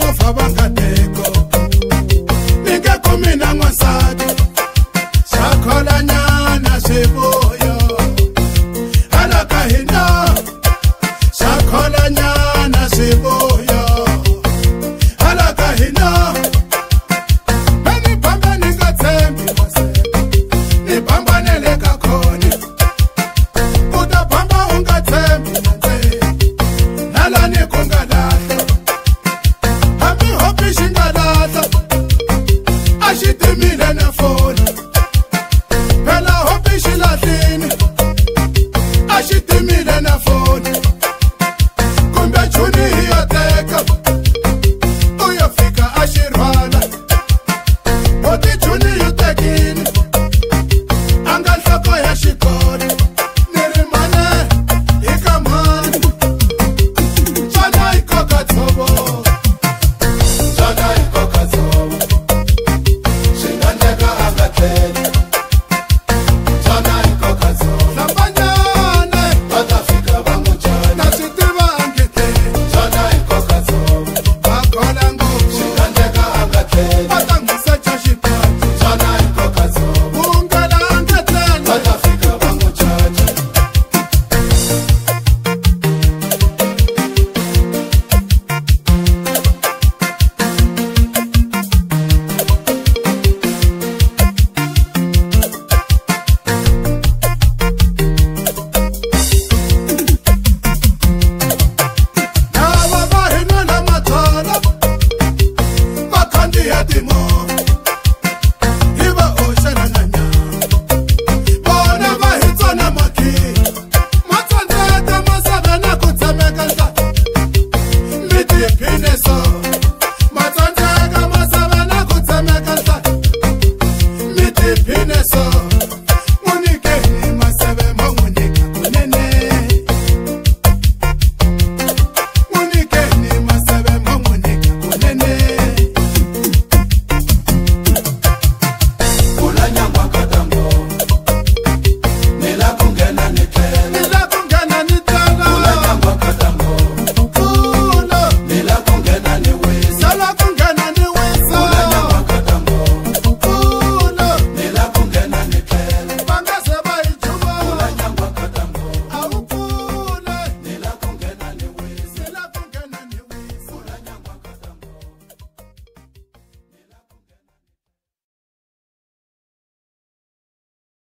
movha va nga teko ni nge kumi na n'wansati xa kholanyana swivuyo hala ka hina xa kholanyana swivuyo hala ka hina ni bamba ni nga tshembi ni bamba ne le ka khona u ta bamba u nga tshembi hala ni ku nga lahla hambi hopi xi nga lahla a xi timile na foni phela hopi xi lahlini a xi timile na foni kumbe chuni hi yo teka u yo fika a xi rhwala u ti chuni yi tekini a nga nhloko ya xikolo ni ri mane hi ka mani xana hi koka dzovo xana hi koka dzovo swi nga ndleka a nga tleli xana hi koka dzovo hlambanyana va ta fika va n'wi jana ta swi tiva angiteni xana hi koka dzovo va gola ngopfu swi nga ndleka a nga tleli va ta n'wi secha xipati xana hi koka dzovo u ngela angetleni va ta fika va n'wi jana lava va hina la mathala va khandziya